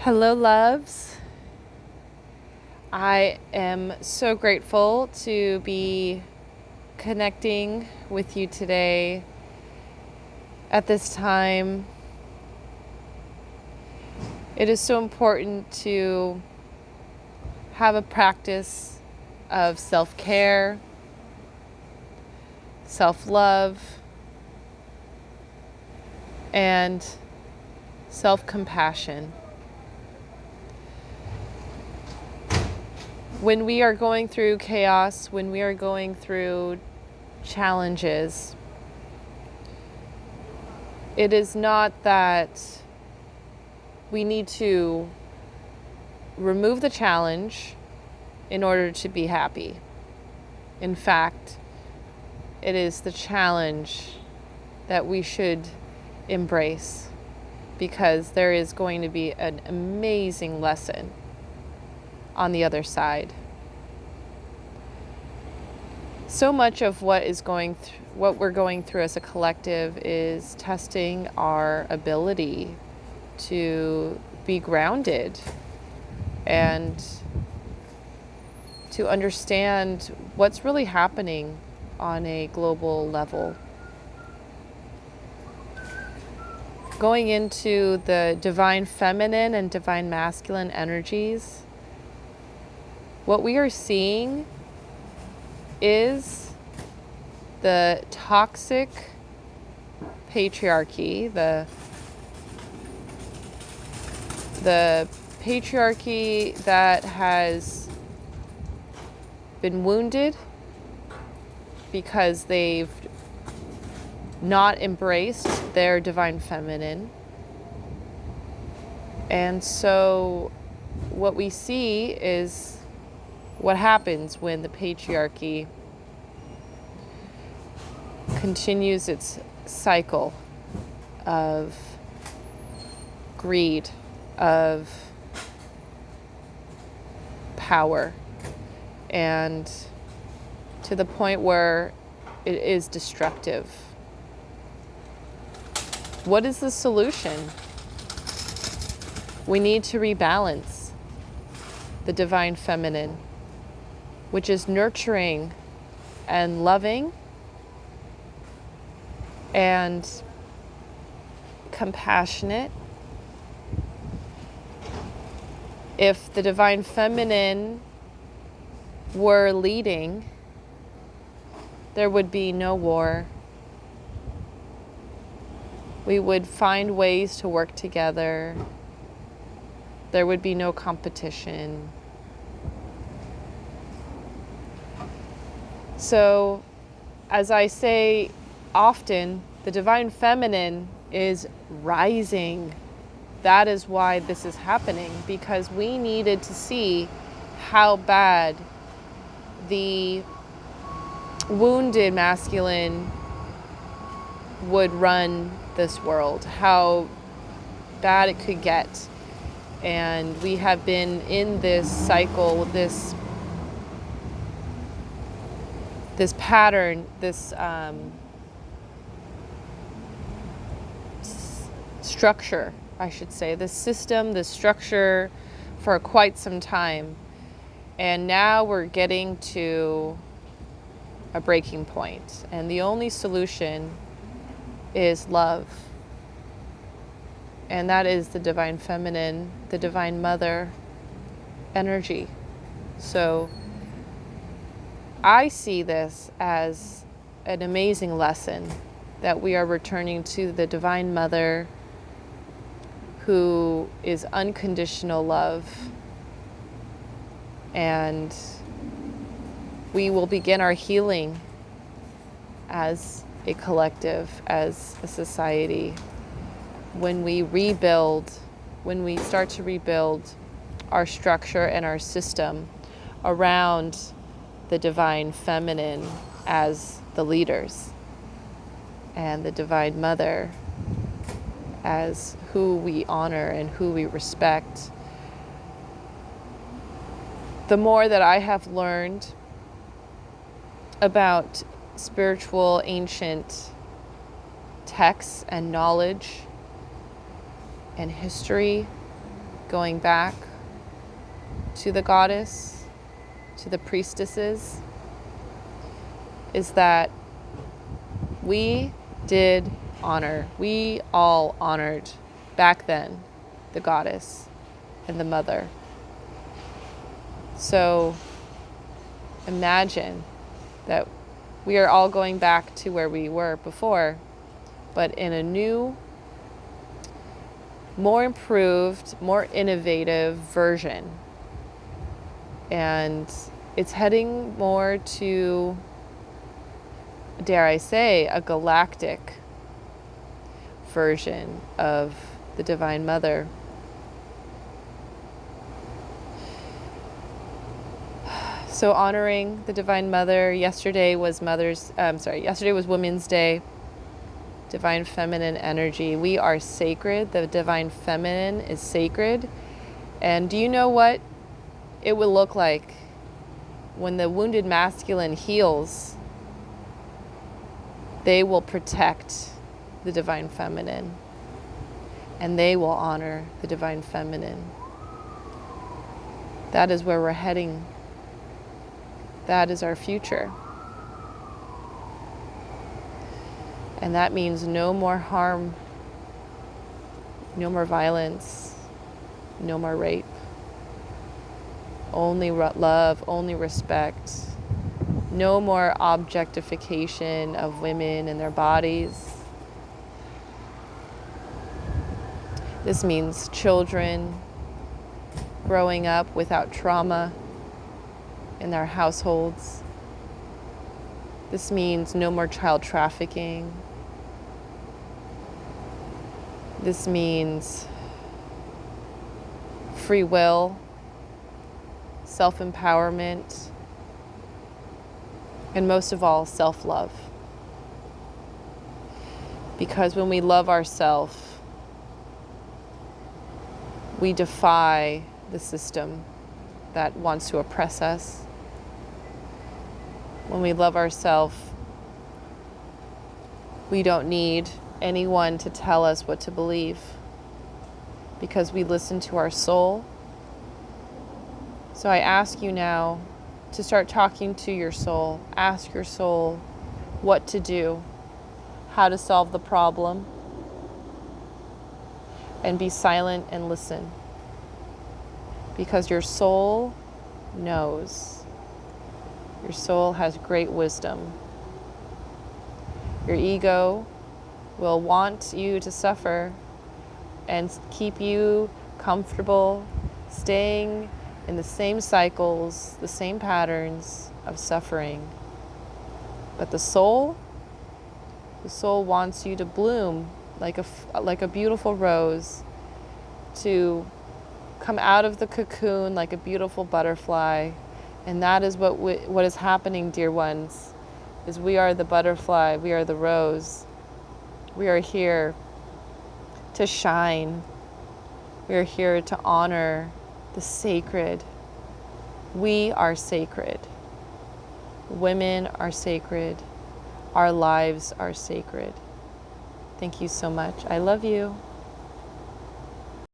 Hello, loves. I am so grateful to be connecting with you today at this time. It is so important to have a practice of self-care, self-love, and self-compassion. When we are going through chaos, when we are going through challenges, it is not that we need to remove the challenge in order to be happy. In fact, it is the challenge that we should embrace, because there is going to be an amazing lesson on the other side. So much of what we're going through as a collective is testing our ability to be grounded and to understand what's really happening on a global level. Going into the divine feminine and divine masculine energies, what we are seeing is the toxic patriarchy, the patriarchy that has been wounded because they've not embraced their divine feminine. And so what we see is what happens when the patriarchy continues its cycle of greed, of power, and to the point where it is destructive. What is the solution? We need to rebalance the divine feminine, which is nurturing and loving and compassionate. If the divine feminine were leading, there would be no war. We would find ways to work together. There would be no competition. So, as I say often, the divine feminine is rising. That is why this is happening, because we needed to see how bad the wounded masculine would run this world, how bad it could get. And we have been in this cycle, this pattern, this structure, I should say, this system, this structure for quite some time. And now we're getting to a breaking point. And the only solution is love. And that is the divine feminine, the divine mother energy. So I see this as an amazing lesson, that we are returning to the divine mother, who is unconditional love. And we will begin our healing as a collective, as a society, when we start to rebuild our structure and our system around the divine feminine as the leaders, and the divine mother as who we honor and who we respect. The more that I have learned about spiritual ancient texts and knowledge and history going back to the goddess, to the priestesses, is that we all honored back then the goddess and the mother. So imagine that we are all going back to where we were before, but in a new, more improved, more innovative version. And it's heading more to, dare I say, a galactic version of the Divine Mother. So honoring the Divine Mother. Yesterday was Women's Day. Divine Feminine energy. We are sacred. The Divine Feminine is sacred. And do you know what it will look like when the wounded masculine heals? They will protect the Divine Feminine, and they will honor the Divine Feminine. That is where we're heading. That is our future. And that means no more harm, no more violence, no more rape. Only love, only respect. No more objectification of women and their bodies. This means children growing up without trauma in their households. This means no more child trafficking. This means free will, self-empowerment, and most of all, self-love. Because when we love ourselves, we defy the system that wants to oppress us. When we love ourselves, we don't need anyone to tell us what to believe, because we listen to our soul. So I ask you now to start talking to your soul. Ask your soul what to do, how to solve the problem, and be silent and listen, because your soul knows. Your soul has great wisdom. Your ego will want you to suffer and keep you comfortable, staying in the same cycles, the same patterns of suffering. But the soul wants you to bloom like a beautiful rose, to come out of the cocoon like a beautiful butterfly. And that is what is happening, dear ones, is we are the butterfly, we are the rose. We are here to shine. We are here to honor the sacred. We are sacred. Women are sacred. Our lives are sacred. Thank you so much. I love you.